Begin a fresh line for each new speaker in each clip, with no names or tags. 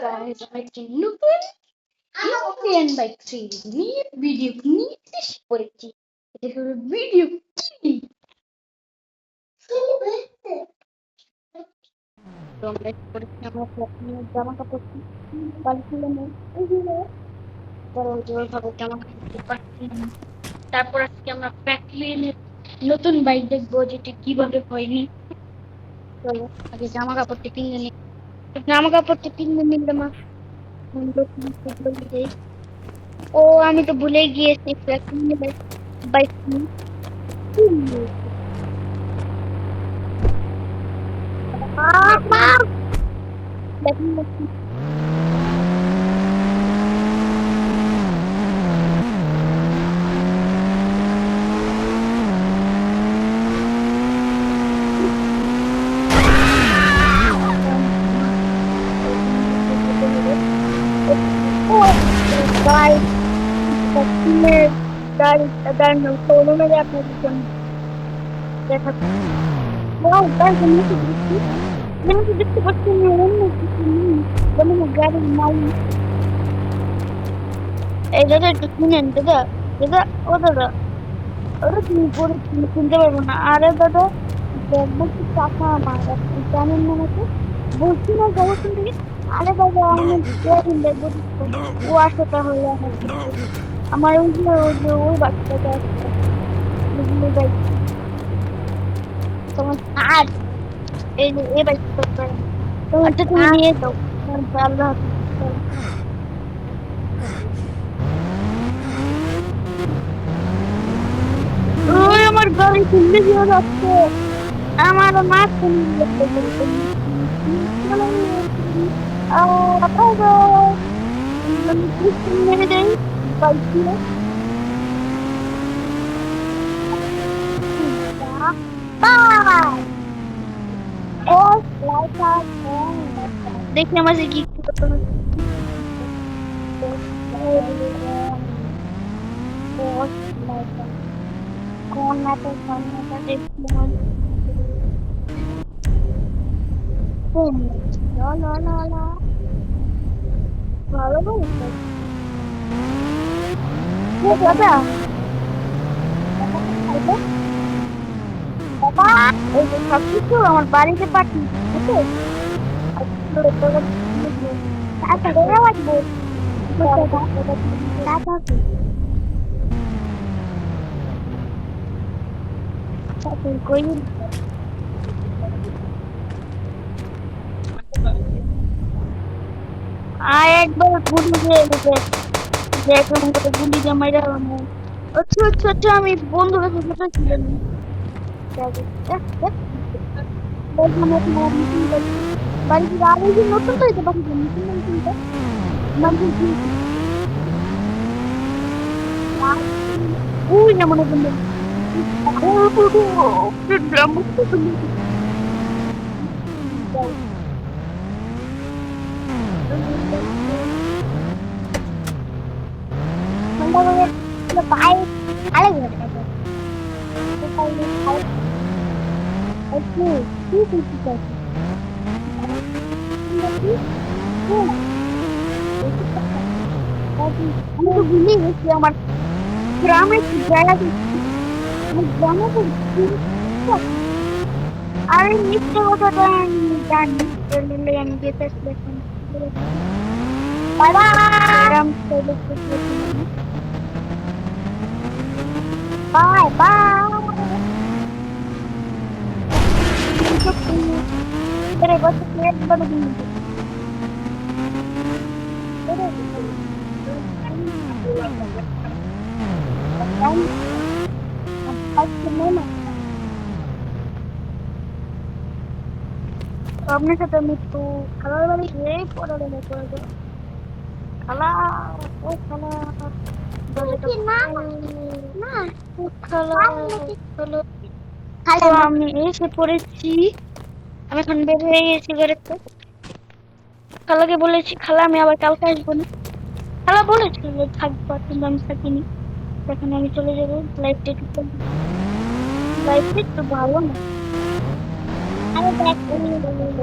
guys, I'm making নতুন Indian bike series নিয়ে video নিয়ে এসে পড়েছি। এটা হলো ভিডিও কি তো আমরা কি করেছি, আমরা প্রথমে জামা কাপড় বাড়ি তুলে নেই, বড় জোরভাবে জামা কাপড় পাচ্ছি। তারপর আজকে আমরা ফ্যাক্টরিনের নতুন বাইক দেখবো, যেটা কিভাবে হয়নি। চলো আগে জামা কাপড়টা কিনে নিই। জামা কাপড়টা কিনে নিলাম। ও আমি তো ভুলেই গিয়েছি বাইক নিয়ে। Guys, dan solo में जाते हैं देखा wow guys मैंने तो देखते बच्चे में बने में गाड़ी मारी दादा একটু শুনেন দাদা দাদা ও দাদা ওরা তুমি পরে শুনতে পারবো না আরে দাদা দেখবো কি টাকা আমার জানেন না নাকি বলছি না যাবো শুন থেকে আরে দাদা আমি দেখবো ও আসে তাহলে আমার ওই বাচ্চাটা তোমার আর এই যে এই বাইক তোমার তো তুমি নিয়ে যাও আল্লাহ ওই আমার গাড়ি খুললে দিয়ে যাচ্ছে আমার মা মেরে দেয় বাইক দিয়ে দেখি আমার যে কি কোন নাটা দেখি ভালো দাদা এই যে সবকিছু আমার বাড়িতে পাঠিয়ে একবার গুলি দিয়ে গেছে যে এখন গুলি দিয়ে মাইরা আচ্ছা আচ্ছা আচ্ছা আমি বন্ধু কাছে ছিলাম বাড়িতে আরো যে নতুন বাড়িতে পাঠিয়েছেন নতুন ওই না মনে করলেন আমার গ্রামের জায়গা আরে মিথ্যে কথাটা আমি জানি আমি যেতে Bye bye. Pero vas a tener para mí. अपने साथ मैं तो खाला वाली ये पड़ा रहने को है खाला ओ खाला আমি এসে পড়েছি আমি এখন বের হয়ে গেছি ঘরেতে খালাকে বলেছি খালা আমি আবার কালকে আসবো না খালা বলেছিল যে থাকবো কিন্তু আমি থাকিনি এখন আমি চলে যাবো লাইফটা একটু ভালো না আমি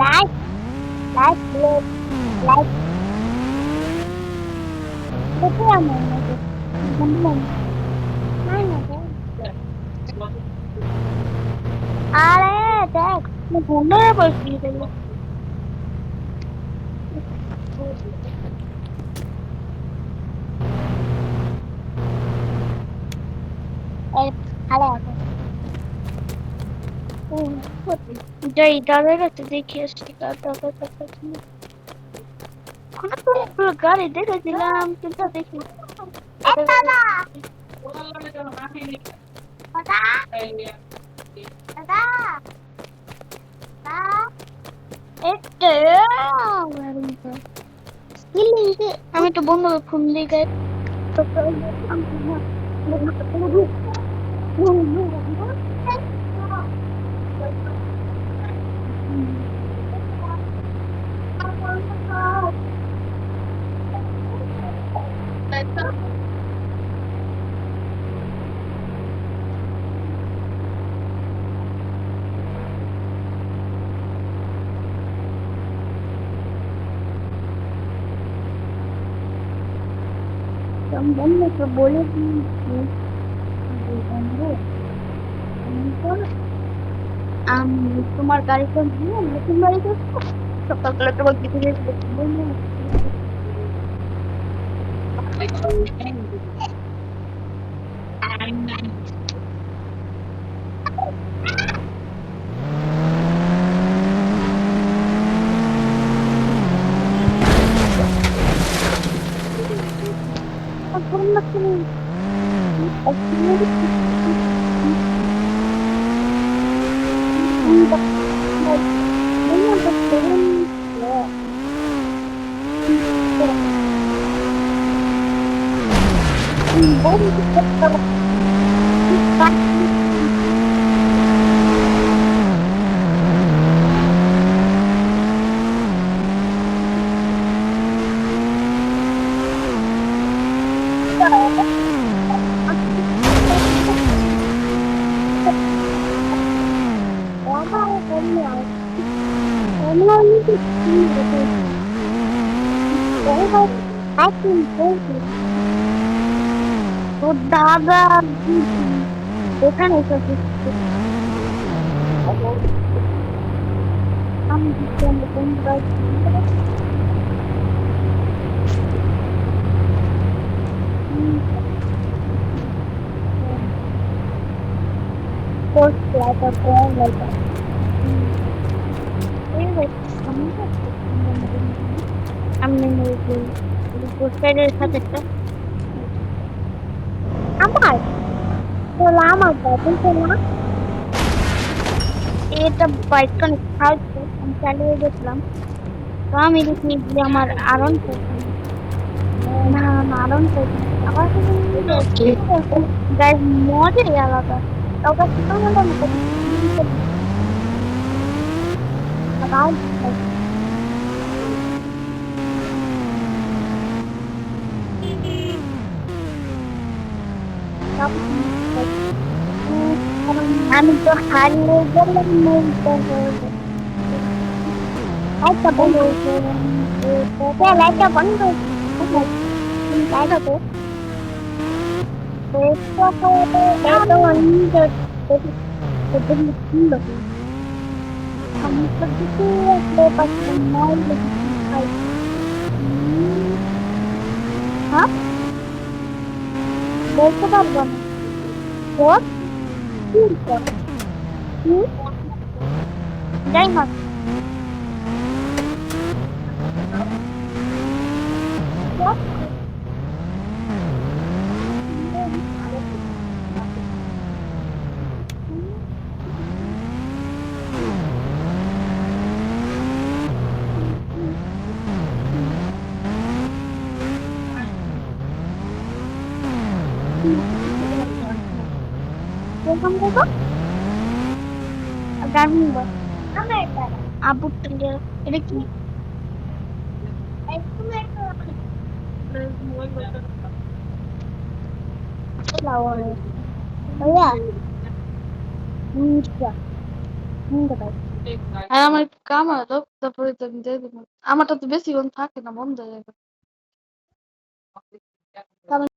লাইফ লাইফ লাইফ কোথায় আমার মতো বললাম নাই না আরে দেখ বন্ধ হয়ে বলছি হ্যালো যাই দাদার কাছে দেখে আসছি দাদা গাড়ি দেখে দিলাম কিন্তু দেখি আমি তো বন্ধুকে ফোন দিই গাই বন্ধুকে বলে দিয়েছি আমি তোমার গাড়িতে নিয়ে নতুন বাড়িতে সকালবেলা তোমার দিকে তোর দাদা এখানে এসেছে আমি আমি পোস্টারের সাথে আমার বলা আমার বলছে না এটা বাইকটা খাওয়াচ্ছে আমি চালিয়ে দেখলাম তো আমি দেখি যে আমার আরন না আরন আবার গাইজ মজাই আলাদা ওটা ছিল না আমি তো হারিয়ে গেলাম একটা বন্ধু একটা বন্ধু আমি তো কিছু হ্যাঁ বলতে পারবো না যাই হোক গান আবু এটা কি
আর আমার একটু কাম আছে তো, তারপরে তো আমি দিয়ে দেবো। আমারটা তো বেশিক্ষণ থাকে না, বন্ধ হয়ে যাবে। তারপর